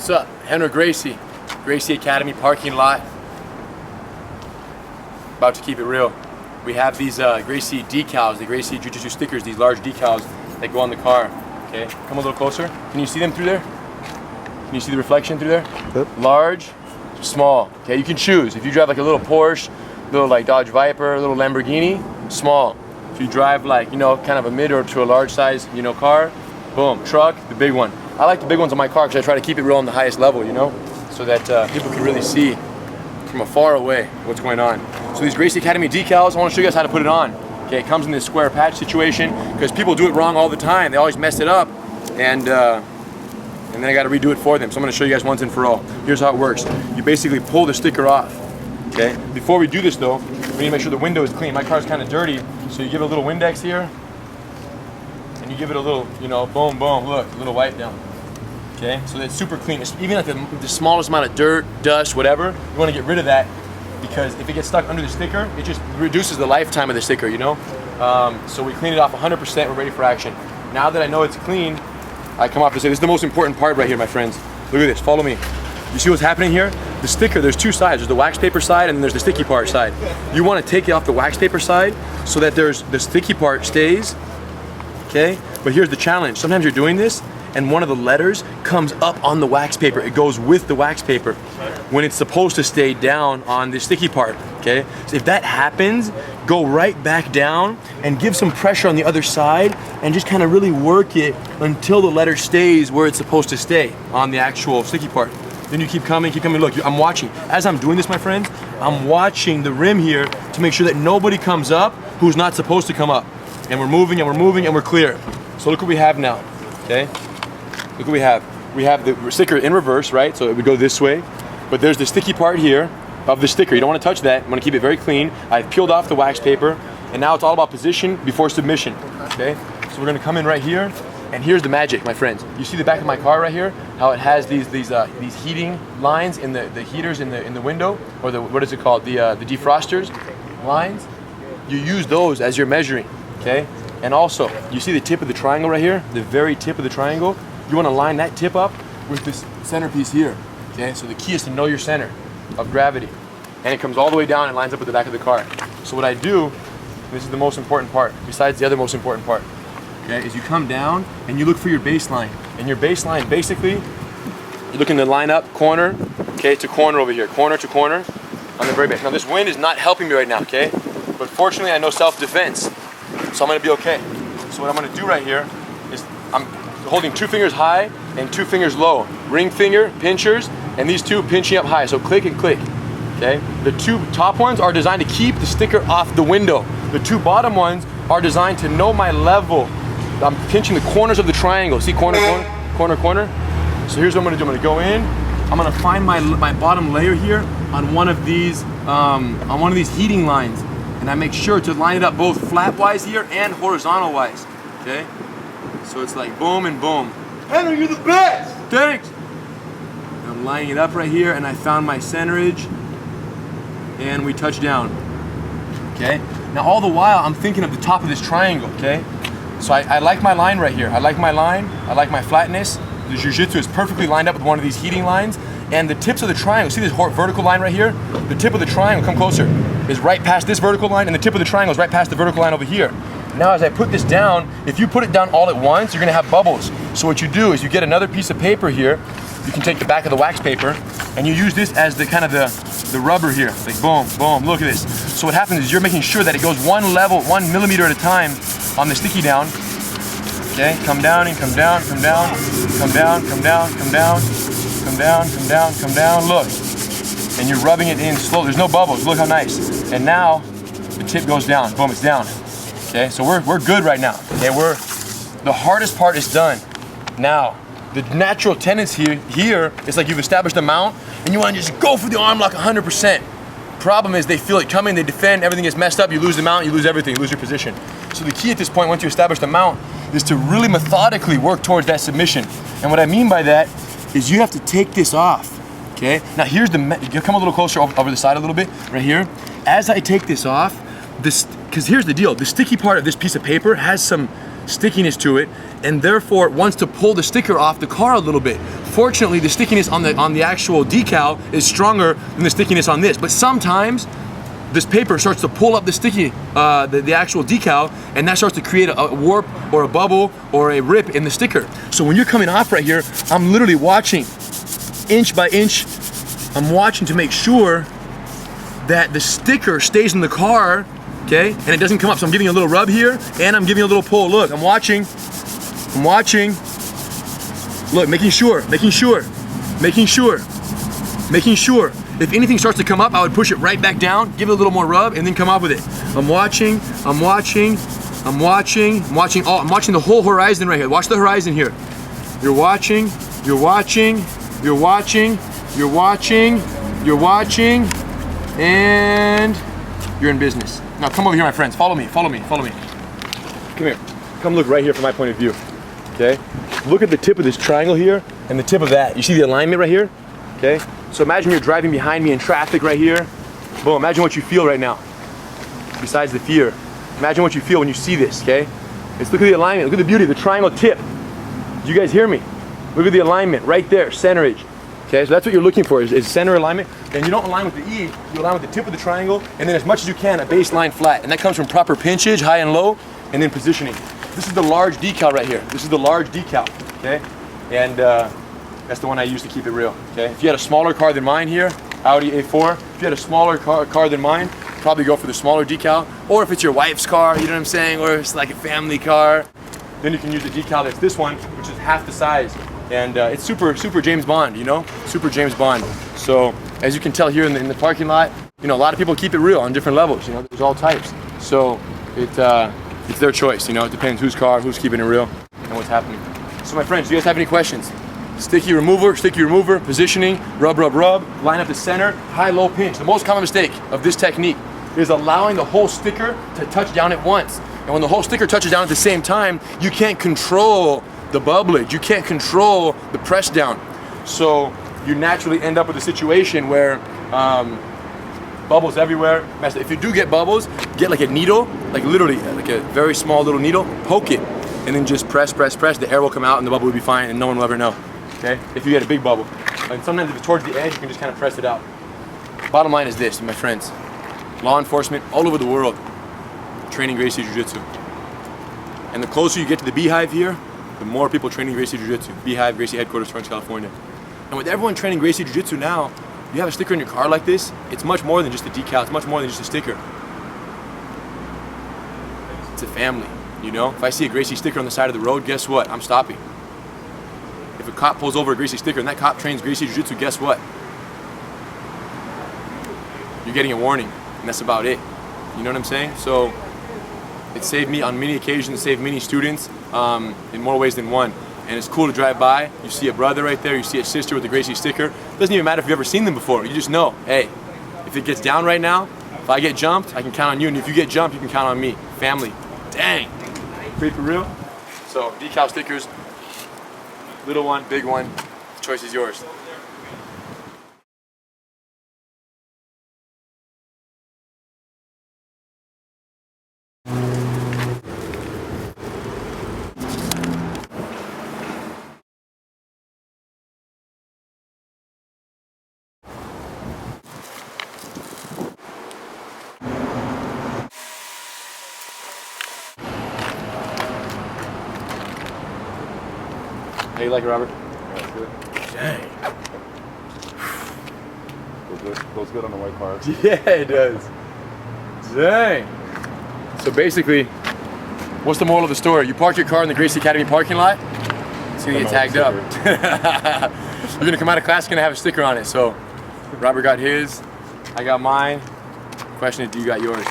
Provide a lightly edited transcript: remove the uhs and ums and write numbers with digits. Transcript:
What's up? Rener Gracie, Gracie Academy parking lot. About to keep it real. We have these Gracie decals, the Gracie Jiu-jitsu stickers, these large decals that go on the car. Okay, come a little closer. Can you see them through there? Can you see the reflection through there? Yep. Large, small. Okay, you can choose. If you drive like a little Porsche, little like Dodge Viper, a little Lamborghini, small. If you drive like, you know, kind of a mid or to a large size, you know, car, boom, truck, the big one. I like the big ones on my car because I try to keep it real on the highest level, you know, so that people can really see from afar away what's going on. So these Gracie Academy decals, I want to show you guys how to put it on. Okay, it comes in this square patch situation because people do it wrong all the time. They always mess it up, and then I got to redo it for them. So I'm going to show you guys once and for all. Here's how it works. You basically pull the sticker off. Okay. Before we do this though, we need to make sure the window is clean. My car's kind of dirty, so you give it a little Windex here, and you give it a little, you know, boom, boom. Look, a little wipe down. Okay, so it's super clean. It's even like the smallest amount of dirt, dust, whatever, you want to get rid of that because if it gets stuck under the sticker, it just reduces the lifetime of the sticker, you know? So we clean it off 100%, we're ready for action. Now that I know it's clean, I come off to say, this is the most important part right here, my friends. Look at this, follow me. You see what's happening here? The sticker, there's two sides. There's the wax paper side and then there's the sticky part side. You want to take it off the wax paper side so that there's the sticky part stays, okay? But here's the challenge. Sometimes you're doing this and one of the letters comes up on the wax paper. It goes with the wax paper when it's supposed to stay down on the sticky part, okay? So if that happens, go right back down and give some pressure on the other side and just kind of really work it until the letter stays where it's supposed to stay on the actual sticky part. Then you keep coming, look, I'm watching. As I'm doing this, my friends, I'm watching the rim here to make sure that nobody comes up who's not supposed to come up. And we're moving and we're moving and we're clear. So look what we have now, okay? Look what we have. We have the sticker in reverse, right? So it would go this way, but there's the sticky part here of the sticker. You don't want to touch that. I'm going to keep it very clean. I've peeled off the wax paper, and now it's all about position before submission, okay? So we're going to come in right here, and here's the magic, my friends. You see the back of my car right here? How it has these heating lines in the heaters in the window, or the, what is it called? The defrosters lines. You use those as you're measuring, okay? And also, you see the tip of the triangle right here? The very tip of the triangle? You want to line that tip up with this centerpiece here, okay? So the key is to know your center of gravity. And it comes all the way down and lines up with the back of the car. So what I do, this is the most important part, besides the other most important part, okay, is you come down and you look for your baseline. And your baseline, basically, you're looking to line up corner, okay, to corner over here, corner to corner on the very base. Now this wind is not helping me right now, okay? But fortunately I know self-defense, so I'm gonna be okay. So what I'm gonna do right here is I'm holding 2 fingers high and 2 fingers low. Ring finger, pinchers, and these two pinching up high. So click and click, okay? The 2 top ones are designed to keep the sticker off the window. The 2 bottom ones are designed to know my level. I'm pinching the corners of the triangle. See, corner, corner, corner, corner. So here's what I'm gonna do. I'm gonna go in. I'm gonna find my bottom layer here on one of these heating lines, and I make sure to line it up both flat-wise here and horizontal-wise, okay? So it's like boom and boom. Rener, you're the best! Thanks! I'm lining it up right here, and I found my centerage, and we touch down, okay? Now all the while, I'm thinking of the top of this triangle, okay? So I like my line right here. I like my line, I like my flatness. The Jiu-jitsu is perfectly lined up with one of these heating lines, and the tips of the triangle, see this vertical line right here? The tip of the triangle, come closer, is right past this vertical line, and the tip of the triangle is right past the vertical line over here. Now as I put this down, if you put it down all at once, you're gonna have bubbles. So what you do is you get another piece of paper here, you can take the back of the wax paper, and you use this as the kind of the rubber here, like boom, boom, look at this. So what happens is you're making sure that it goes 1 level, 1 millimeter at a time on the sticky down. Okay, come down and come down, come down, come down, come down, come down, come down, come down, come down, look. And you're rubbing it in slow, there's no bubbles, look how nice. And now, the tip goes down, boom, it's down. Okay, so we're good right now. Okay, the hardest part is done. Now, the natural tendency here is like you've established a mount and you want to just go for the arm lock 100%. Problem is they feel it coming, they defend, everything gets messed up, you lose the mount, you lose everything, you lose your position. So the key at this point, once you establish the mount, is to really methodically work towards that submission. And what I mean by that is you have to take this off, okay? Now here's come a little closer over the side a little bit, right here. As I take this off, because here's the deal, the sticky part of this piece of paper has some stickiness to it, and therefore it wants to pull the sticker off the car a little bit. Fortunately, the stickiness on the actual decal is stronger than the stickiness on this, but sometimes this paper starts to pull up the sticky, the actual decal, and that starts to create a warp or a bubble or a rip in the sticker. So when you're coming off right here, I'm literally watching inch by inch. I'm watching to make sure that the sticker stays in the car, okay, and it doesn't come up. So I'm giving a little rub here, and I'm giving a little pull. Look, I'm watching. Look, making sure. If anything starts to come up, I would push it right back down, give it a little more rub, and then come up with it. I'm watching the whole horizon right here. Watch the horizon here. You're watching, and you're in business. Now come over here, my friends. Follow me. Come here. Come look right here from my point of view, okay? Look at the tip of this triangle here and the tip of that. You see the alignment right here, okay? So imagine you're driving behind me in traffic right here. Boom, imagine what you feel right now, besides the fear. Imagine what you feel when you see this, okay? Look at the alignment, look at the beauty, the triangle tip. Do you guys hear me? Look at the alignment right there, centerage. Okay, so that's what you're looking for, is center alignment. And you don't align with the E, you align with the tip of the triangle, and then as much as you can, a baseline flat. And that comes from proper pinchage, high and low, and then positioning. This is the large decal right here. This is the large decal, okay? And that's the one I use to keep it real, okay? If you had a smaller car than mine here, Audi A4, if you had a smaller car than mine, probably go for the smaller decal. Or if it's your wife's car, you know what I'm saying, or it's like a family car, then you can use the decal that's this one, which is half the size. And it's super James Bond, you know? Super James Bond. So as you can tell here in the parking lot, you know, a lot of people keep it real on different levels, you know, there's all types. So it's their choice, you know, it depends whose car, who's keeping it real, and what's happening. So my friends, do you guys have any questions? Sticky remover, positioning, rub, line up the center, high, low pinch. The most common mistake of this technique is allowing the whole sticker to touch down at once. And when the whole sticker touches down at the same time, you can't control the bubblage, you can't control the press down. So you naturally end up with a situation where bubbles everywhere. If you do get bubbles, get like a needle, like literally like a very small little needle, poke it, and then just press, the air will come out and the bubble will be fine and no one will ever know, okay? If you get a big bubble. And sometimes if it's towards the edge, you can just kind of press it out. Bottom line is this, my friends, law enforcement all over the world training Gracie Jiu-jitsu. And the closer you get to the beehive here, the more people training Gracie Jiu-jitsu. Beehive, Gracie headquarters, Torrance, California. And with everyone training Gracie Jiu-jitsu now, you have a sticker in your car like this, it's much more than just a decal, it's much more than just a sticker. It's a family, you know? If I see a Gracie sticker on the side of the road, guess what? I'm stopping. If a cop pulls over a Gracie sticker and that cop trains Gracie Jiu-jitsu, guess what? You're getting a warning, and that's about it. You know what I'm saying? So it saved me on many occasions, saved many students in more ways than one. And it's cool to drive by, you see a brother right there, you see a sister with a Gracie sticker. It doesn't even matter if you've ever seen them before, you just know, hey, if it gets down right now, if I get jumped, I can count on you, and if you get jumped, you can count on me. Family. Dang. Pretty for real? So, decal stickers, little one, big one, the choice is yours. How you like it, Robert? Yeah, it's good. Dang. Goes good on the white car. Yeah, it does. Dang. So basically, what's the moral of the story? You park your car in the Gracie Academy parking lot, it's gonna get tagged up. You're gonna come out of class, you're gonna have a sticker on it. So Robert got his, I got mine. Question is, do you got yours?